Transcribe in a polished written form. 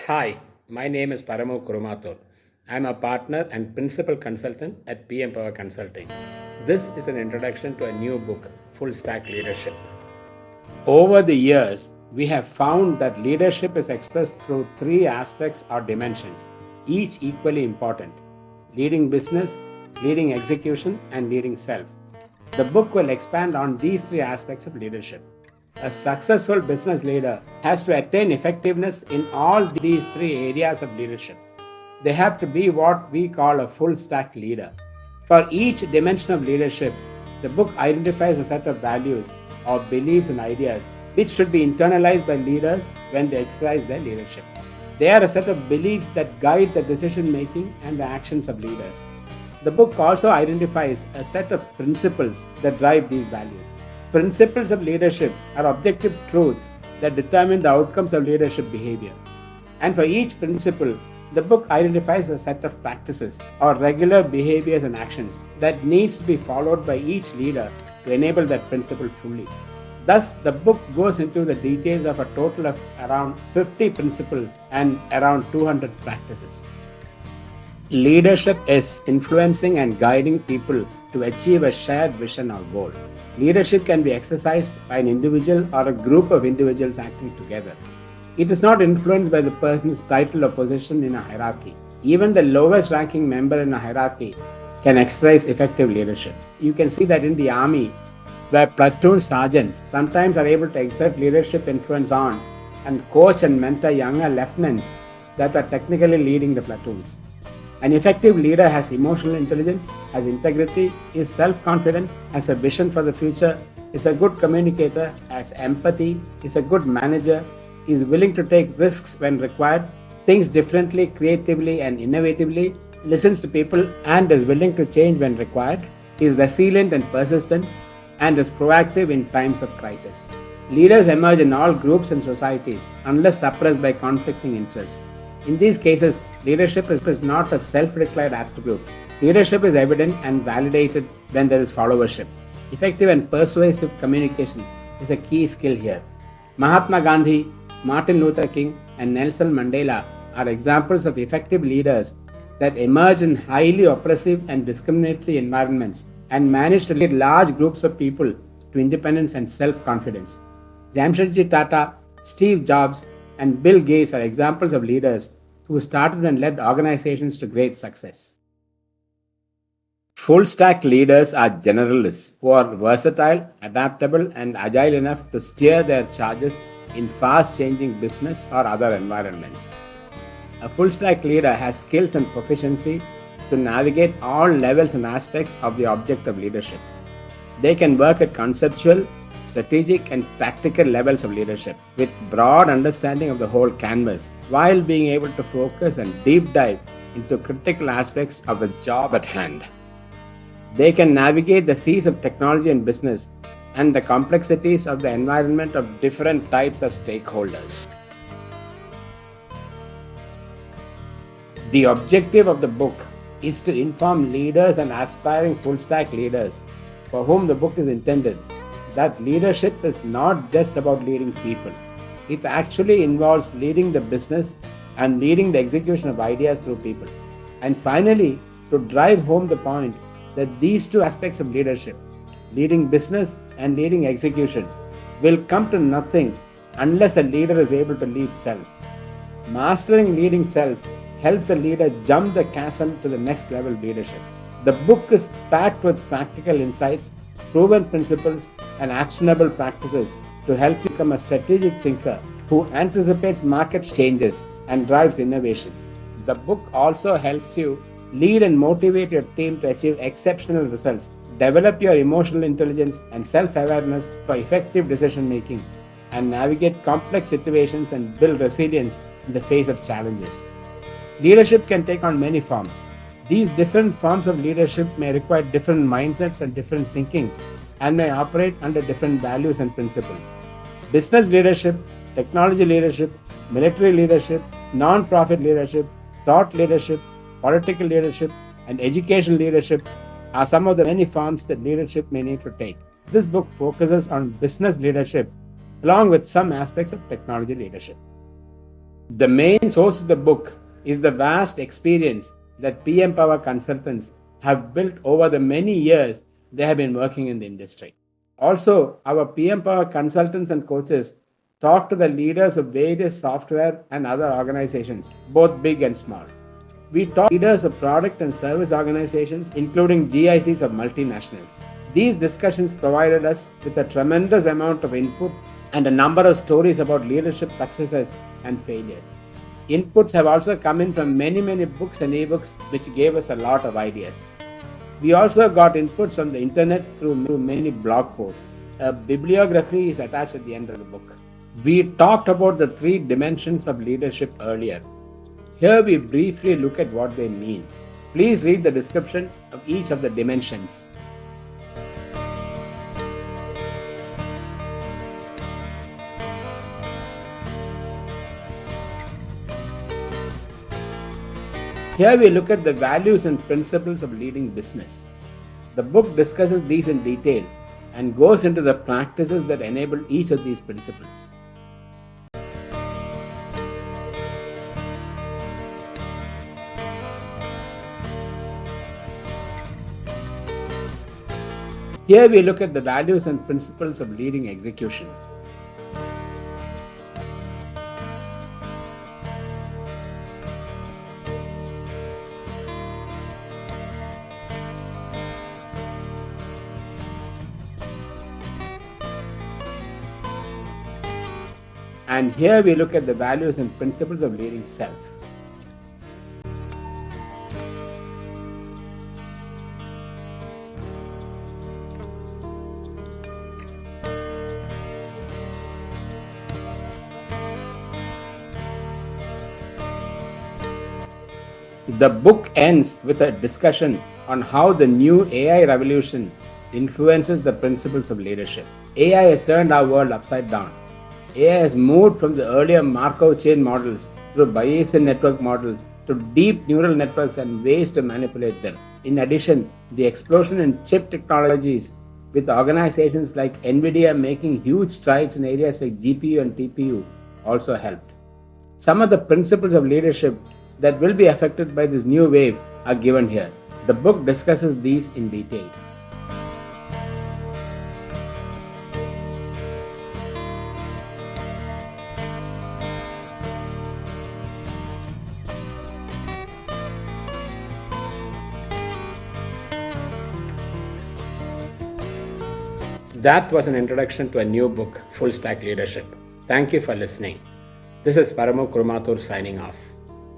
Hi, my name is Paramu Kurumathur. I'm a partner and principal consultant at PM Power Consulting. This is an introduction to a new book, Full Stack Leadership. Over the years, we have found that leadership is expressed through three aspects or dimensions, each equally important: leading business, leading execution, and leading self. The book will expand on these three aspects of leadership. A successful business leader has to attain effectiveness in all these three areas of leadership. They have to be what we call a full stack leader. For each dimension of leadership, the book identifies a set of values or beliefs and ideas which should be internalized by leaders when they exercise their leadership. They are a set of beliefs that guide the decision making and the actions of leaders. The book also identifies a set of principles that drive these values. Principles of leadership are objective truths that determine the outcomes of leadership behavior. And for each principle, the book identifies a set of practices or regular behaviors and actions that needs to be followed by each leader to enable that principle fully. Thus, the book goes into the details of a total of around 50 principles and around 200 practices. Leadership is influencing and guiding people to achieve a shared vision or goal. Leadership can be exercised by an individual or a group of individuals acting together. It is not influenced by the person's title or position in a hierarchy. Even the lowest ranking member in a hierarchy can exercise effective leadership. You can see that in the army, where platoon sergeants sometimes are able to exert leadership influence on and coach and mentor younger lieutenants that are technically leading the platoons. An effective leader has emotional intelligence, has integrity, is self confident, has a vision for the future, is a good communicator, has empathy, is a good manager, is willing to take risks when required, thinks differently, creatively, and innovatively, listens to people, and is willing to change when required, is resilient and persistent, and is proactive in times of crisis. Leaders emerge in all groups and societies unless suppressed by conflicting interests. In these cases, leadership is not a self-declared attribute. Leadership is evident and validated when there is followership. Effective and persuasive communication is a key skill here. Mahatma Gandhi, Martin Luther King, and Nelson Mandela are examples of effective leaders that emerge in highly oppressive and discriminatory environments and manage to lead large groups of people to independence and self-confidence. Jamshedji Tata, Steve Jobs, and Bill Gates are examples of leaders who started and led organizations to great success. Full stack leaders are generalists who are versatile, adaptable, and agile enough to steer their charges in fast changing business or other environments. A full stack leader has skills and proficiency to navigate all levels and aspects of the object of leadership. They can work at conceptual, strategic, and tactical levels of leadership with broad understanding of the whole canvas while being able to focus and deep dive into critical aspects of the job at hand. They can navigate the seas of technology and business and the complexities of the environment of different types of stakeholders. The objective of the book is to inform leaders and aspiring full stack leaders for whom the book is intended that leadership is not just about leading people. It actually involves leading the business and leading the execution of ideas through people. And finally, to drive home the point that these two aspects of leadership, leading business and leading execution, will come to nothing unless a leader is able to lead self. Mastering leading self helps the leader jump the chasm to the next level of leadership. The book is packed with practical insights, proven principles, and actionable practices to help you become a strategic thinker who anticipates market changes and drives innovation. The book also helps you lead and motivate your team to achieve exceptional results, develop your emotional intelligence and self-awareness for effective decision making, and navigate complex situations and build resilience in the face of challenges. Leadership can take on many forms. These different forms of leadership may require different mindsets and different thinking and may operate under different values and principles. Business leadership, technology leadership, military leadership, non-profit leadership, thought leadership, political leadership, and educational leadership are some of the many forms that leadership may need to take. This book focuses on business leadership along with some aspects of technology leadership. The main source of the book is the vast experience that PM Power consultants have built over the many years they have been working in the industry. Also, our PM Power consultants and coaches talk to the leaders of various software and other organizations, both big and small. We talk to leaders of product and service organizations, including GICs of multinationals. These discussions provided us with a tremendous amount of input and a number of stories about leadership successes and failures. Inputs have also come in from many books and ebooks, which gave us a lot of ideas. We also got inputs on the internet through many blog posts. A bibliography is attached at the end of the book. We talked about the 3 dimensions of leadership earlier. Here we briefly look at what they mean. Please read the description of each of the dimensions. Here we look at the values and principles of leading business. The book discusses these in detail and goes into the practices that enable each of these principles. Here we look at the values and principles of leading execution. And here we look at the values and principles of leading self. The book ends with a discussion on how the new AI revolution influences the principles of leadership. AI has turned our world upside down. AI has moved from the earlier Markov chain models through Bayesian network models to deep neural networks and ways to manipulate them. In addition, the explosion in chip technologies, with organizations like NVIDIA making huge strides in areas like GPU and TPU, also helped. Some of the principles of leadership that will be affected by this new wave are given here. The book discusses these in detail. That was an introduction to a new book, Full Stack Leadership. Thank you for listening. This is Paramu Kurumathur signing off.